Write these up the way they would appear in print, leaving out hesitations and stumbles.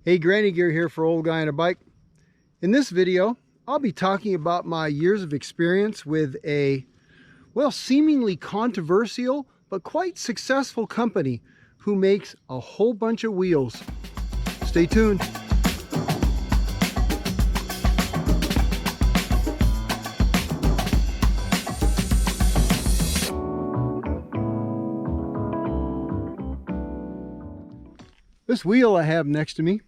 Hey, Granny Gear here for Old Guy on a Bike. In this video, I'll be talking about my years of experience with a, well, seemingly controversial, but quite successful company who makes a whole bunch of wheels. Stay tuned. This wheel I have next to me,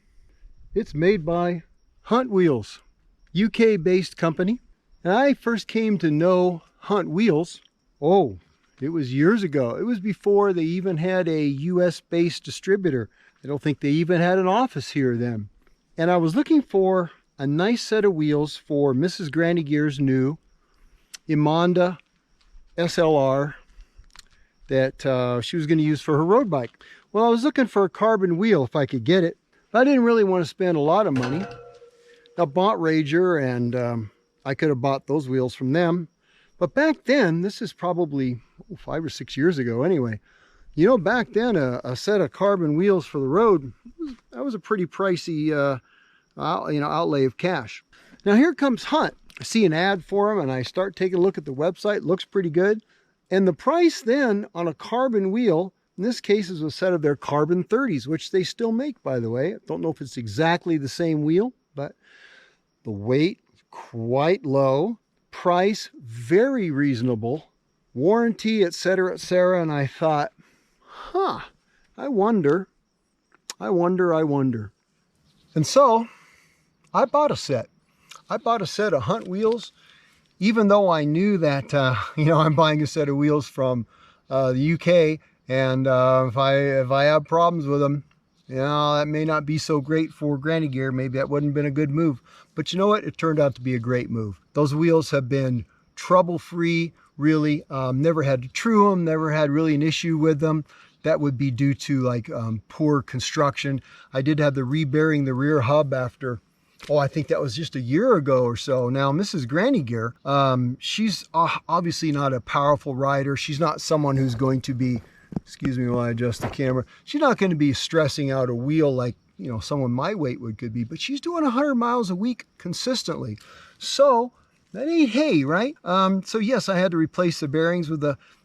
it's made by Hunt Wheels, UK-based company. And I first came to know Hunt Wheels, it was years ago. It was before they even had a US-based distributor. I don't think they even had an office here then. And I was looking for a nice set of wheels for Mrs. Granny Gear's new Emonda SLR that she was going to use for her road bike. Well, I was looking for a carbon wheel if I could get it. I didn't really want to spend a lot of money. I bought Rager, and I could have bought those wheels from them. But back then, this is probably 5 or 6 years ago anyway. You know, back then, a set of carbon wheels for the road, that was a pretty pricey outlay of cash. Now here comes Hunt. I see an ad for them, and I start taking a look at the website. Looks pretty good. And the price then on a carbon wheel, in this case, is a set of their Carbon 30s, which they still make, by the way. I don't know if it's exactly the same wheel, but the weight quite low, price very reasonable, warranty, etc., etc. And I thought, I wonder. And so I bought a set. I bought a set of Hunt wheels, even though I knew that I'm buying a set of wheels from the UK. And if I have problems with them, that may not be so great for Granny Gear. Maybe that wouldn't have been a good move. But you know what? It turned out to be a great move. Those wheels have been trouble-free, really. Never had to true them, never had really an issue with them. That would be due to poor construction. I did have the rebearing the rear hub after, I think that was just a year ago or so. Now, Mrs. Granny Gear, she's obviously not a powerful rider. She's not someone who's going to be, excuse me while I adjust the camera, she's not going to be stressing out a wheel like, someone my weight could be, but she's doing 100 miles a week consistently. So that ain't hay, right? So yes, I had to replace the bearings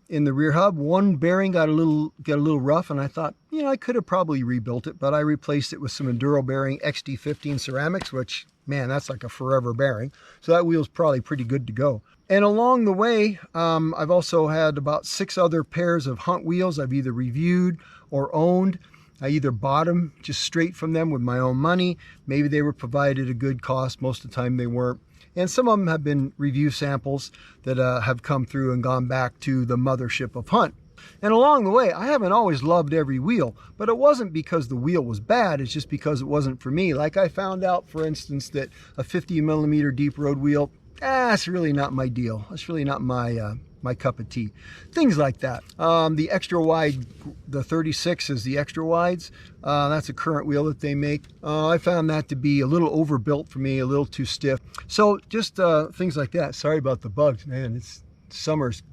in the rear hub. One bearing got a little rough, and I thought, I could have probably rebuilt it, but I replaced it with some Enduro bearing XD15 ceramics, which, man, that's like a forever bearing. So that wheel's probably pretty good to go. And along the way, I've also had about 6 other pairs of Hunt wheels I've either reviewed or owned. I either bought them just straight from them with my own money. Maybe they were provided at a good cost. Most of the time they weren't. And some of them have been review samples that have come through and gone back to the mothership of Hunt. And along the way, I haven't always loved every wheel, but it wasn't because the wheel was bad. It's just because it wasn't for me. Like I found out, for instance, that a 50mm deep road wheel, that's really not my deal. That's really not my cup of tea. Things like that. The extra wide, the 36 is the extra wides. That's a current wheel that they make. I found that to be a little overbuilt for me, a little too stiff. So just things like that. Sorry about the bugs, man. Summer's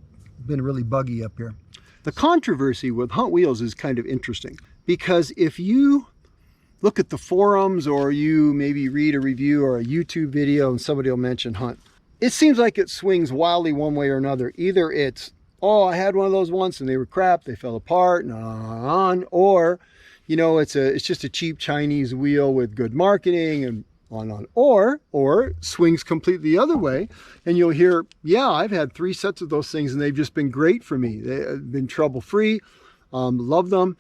been really buggy up here. The controversy with Hunt wheels is kind of interesting, because if you look at the forums or you maybe read a review or a YouTube video and somebody will mention Hunt, it seems like it swings wildly one way or another. Either it's, I had one of those once and they were crap, they fell apart, and on, or, it's just a cheap Chinese wheel with good marketing and on, or swings completely the other way, and you'll hear, I've had 3 sets of those things and they've just been great for me. They've been trouble-free, love them.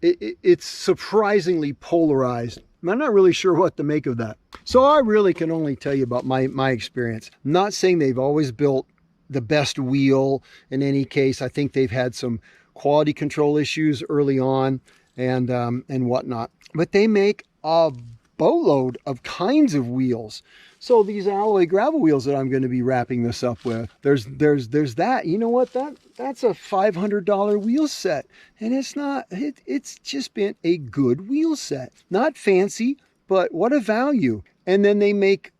It's surprisingly polarized. I'm not really sure what to make of that. So I really can only tell you about my experience. I'm not saying they've always built the best wheel in any case. I think they've had some quality control issues early on and whatnot. But they make a boatload of kinds of wheels. So these alloy gravel wheels that I'm going to be wrapping this up with, there's that. You know what? That's a $500 wheel set, and it's just been a good wheel set. Not fancy, but what a value. And then they make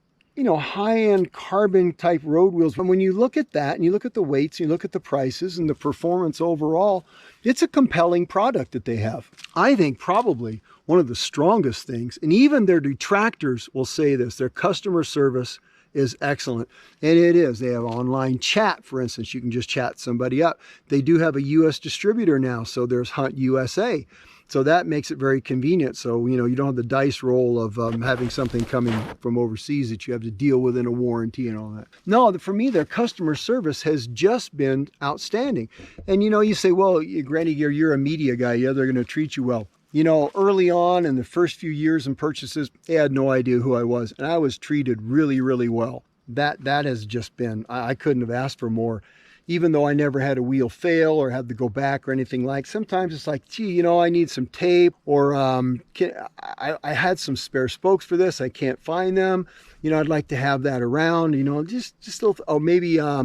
high-end carbon type road wheels. And when you look at that and you look at the weights, you look at the prices and the performance overall, it's a compelling product that they have. I think probably one of the strongest things, and even their detractors will say this, their customer service is excellent. And it is. They have online chat, for instance. You can just chat somebody up. They do have a U.S. distributor now, so there's Hunt USA. So that makes it very convenient. So, you know, you don't have the dice roll of having something coming from overseas that you have to deal with in a warranty and all that. No, for me, their customer service has just been outstanding. And, you know, you say, well, Granny Gear, you're a media guy. Yeah, they're going to treat you well. You know, early on in the first few years and purchases, they had no idea who I was. And I was treated really, really well. That has just been, I couldn't have asked for more. Even though I never had a wheel fail or had to go back or anything like, sometimes it's like, gee, you know, I need some tape, or I had some spare spokes for this. I can't find them. You know, I'd like to have that around, you know, just little, oh, maybe a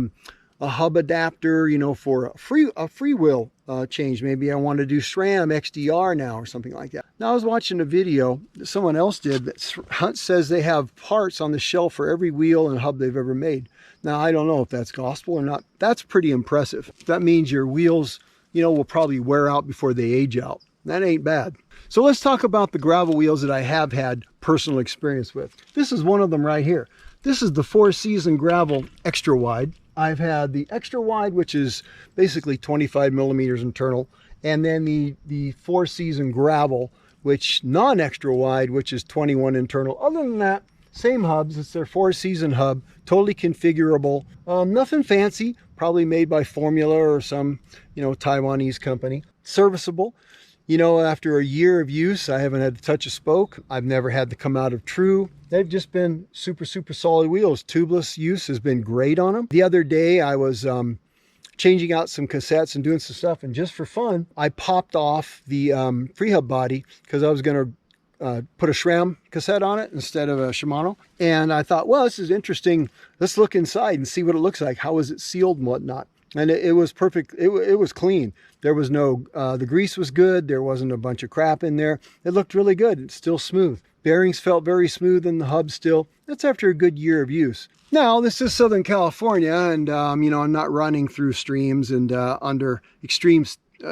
hub adapter, you know, for a free wheel change. Maybe I want to do SRAM XDR now or something like that. Now I was watching a video that someone else did that Hunt says they have parts on the shelf for every wheel and hub they've ever made. Now, I don't know if that's gospel or not. That's pretty impressive. That means your wheels, you know, will probably wear out before they age out. That ain't bad. So let's talk about the gravel wheels that I have had personal experience with. This is one of them right here. This is the 4Season Gravel Extra Wide. I've had the Extra Wide, which is basically 25 millimeters internal, and then the 4Season Gravel, which non-extra wide, which is 21 internal. Other than that, same hubs. It's their 4Season hub, totally configurable. Nothing fancy, probably made by Formula or some, you know, Taiwanese company. Serviceable. You know, after a year of use, I haven't had to touch a spoke. I've never had to come out of true. They've just been super, super solid wheels. Tubeless use has been great on them. The other day, I was changing out some cassettes and doing some stuff, and just for fun, I popped off the free hub body because I was going to put a SRAM cassette on it instead of a Shimano. And I thought, well, this is interesting. Let's look inside and see what it looks like. How is it sealed and whatnot? And it was perfect. It was clean. There was no, the grease was good. There wasn't a bunch of crap in there. It looked really good. It's still smooth. Bearings felt very smooth in the hub still. That's after a good year of use. Now, this is Southern California, and, you know, I'm not running through streams and under extreme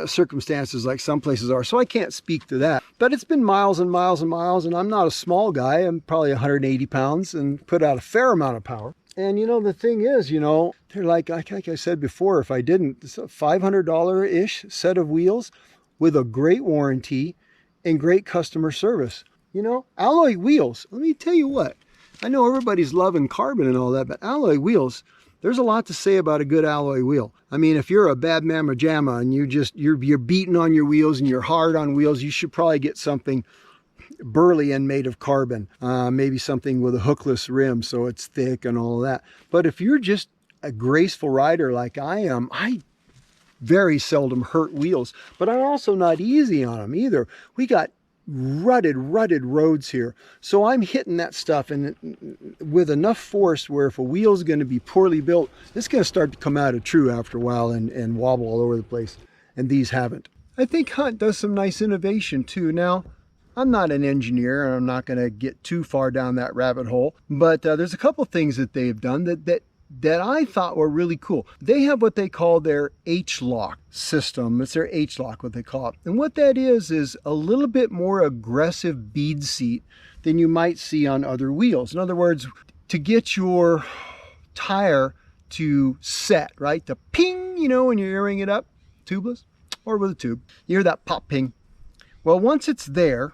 circumstances like some places are, so I can't speak to that. But it's been miles and miles and miles, and I'm not a small guy. I'm probably 180 pounds and put out a fair amount of power. And, you know, the thing is, you know, they're like I said before, if I didn't, it's a $500-ish set of wheels with a great warranty and great customer service. You know, alloy wheels, let me tell you what, I know everybody's loving carbon and all that, but alloy wheels, there's a lot to say about a good alloy wheel. I mean, if you're a bad mamma jamma and you're beating on your wheels and you're hard on wheels, you should probably get something burly and made of carbon. Maybe something with a hookless rim so it's thick and all of that. But if you're just a graceful rider like I am, I very seldom hurt wheels, but I'm also not easy on them either. We got rutted roads here, so I'm hitting that stuff and with enough force where if a wheel's going to be poorly built, it's going to start to come out of true after a while and wobble all over the place, and these haven't. I think Hunt does some nice innovation too. Now, I'm not an engineer and I'm not going to get too far down that rabbit hole, but there's a couple things that they've done that I thought were really cool. They have what they call their H-Lock system. It's their H-Lock, what they call it. And what that is a little bit more aggressive bead seat than you might see on other wheels. In other words, to get your tire to set, right? The ping, you know, when you're airing it up, tubeless or with a tube, you hear that pop ping. Well, once it's there,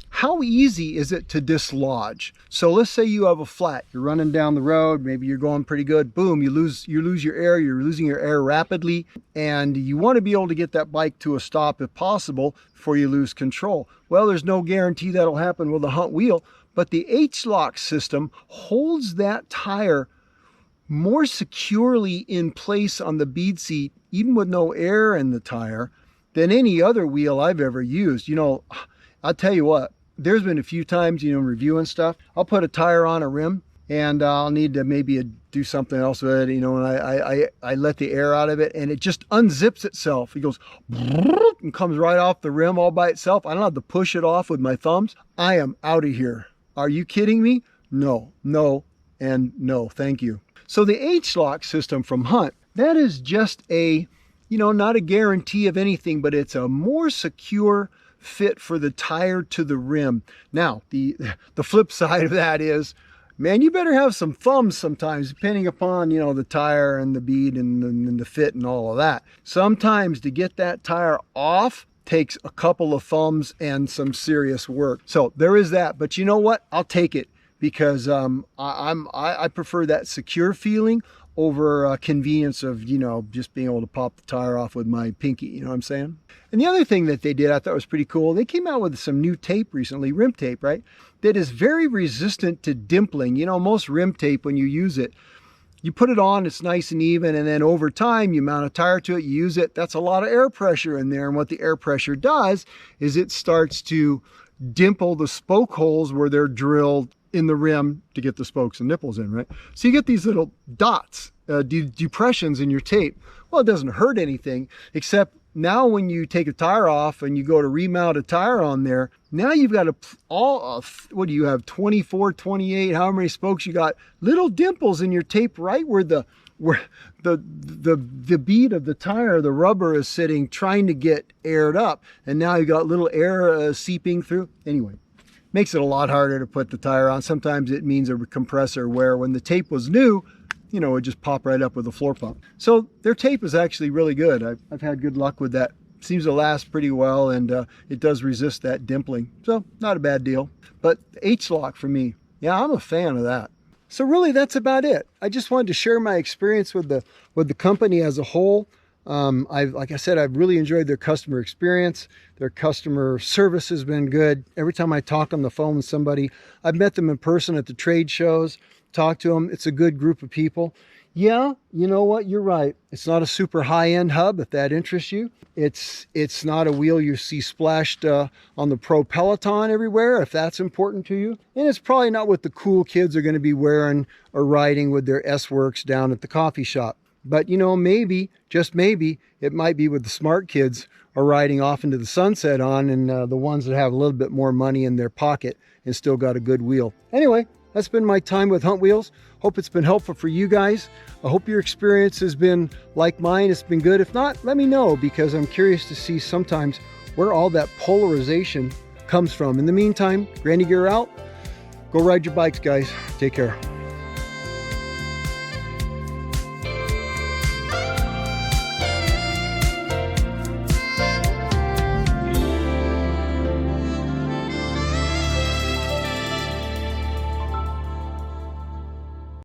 how easy is it to dislodge? So let's say you have a flat, you're running down the road, maybe you're going pretty good, boom, you lose your air, you're losing your air rapidly, and you want to be able to get that bike to a stop if possible before you lose control. Well, there's no guarantee that'll happen with a Hunt wheel, but the H-Lock system holds that tire more securely in place on the bead seat, even with no air in the tire, than any other wheel I've ever used. You know, I'll tell you what, there's been a few times, you know, reviewing stuff, I'll put a tire on a rim and I'll need to maybe do something else with it, you know, and I let the air out of it and it just unzips itself. It goes and comes right off the rim all by itself. I don't have to push it off with my thumbs. I am out of here. Are you kidding me? No, and no, thank you. So the H-Lock system from Hunt, that is just a, you know, not a guarantee of anything, but it's a more secure fit for the tire to the rim. Now, the flip side of that is, man, you better have some thumbs sometimes, depending upon, you know, the tire and the bead and the fit and all of that. Sometimes to get that tire off takes a couple of thumbs and some serious work. So there is that, but you know what? I'll take it because I prefer that secure feeling over convenience of, you know, just being able to pop the tire off with my pinky, you know what I'm saying? And the other thing that they did I thought was pretty cool, they came out with some new tape recently, rim tape, right? That is very resistant to dimpling. You know, most rim tape, when you use it, you put it on, it's nice and even, and then over time, you mount a tire to it, you use it, that's a lot of air pressure in there. And what the air pressure does is it starts to dimple the spoke holes where they're drilled in the rim to get the spokes and nipples in, right? So you get these little dots, depressions in your tape. Well, it doesn't hurt anything, except now when you take a tire off and you go to remount a tire on there, now you've got what do you have, 24, 28, however many spokes you got, little dimples in your tape right where the bead of the tire, the rubber is sitting, trying to get aired up. And now you got little air seeping through. Anyway, makes it a lot harder to put the tire on. Sometimes it means a compressor where when the tape was new, you know, it just pop right up with a floor pump. So their tape is actually really good. I've had good luck with that. Seems to last pretty well, and it does resist that dimpling. So not a bad deal. But H-Lock for me, yeah, I'm a fan of that. So really that's about it. I just wanted to share my experience with the company as a whole. Like I said, I've really enjoyed their customer experience. Their customer service has been good. Every time I talk on the phone with somebody, I've met them in person at the trade shows, talked to them. It's a good group of people. Yeah, you know what? You're right. It's not a super high-end hub, if that interests you. It's not a wheel you see splashed on the Pro Peloton everywhere, if that's important to you. And it's probably not what the cool kids are going to be wearing or riding with their S-Works down at the coffee shop. But, you know, maybe, just maybe, it might be what the smart kids are riding off into the sunset on, and the ones that have a little bit more money in their pocket and still got a good wheel. Anyway, that's been my time with Hunt Wheels. Hope it's been helpful for you guys. I hope your experience has been like mine. It's been good. If not, let me know, because I'm curious to see sometimes where all that polarization comes from. In the meantime, Granny Gear out. Go ride your bikes, guys. Take care.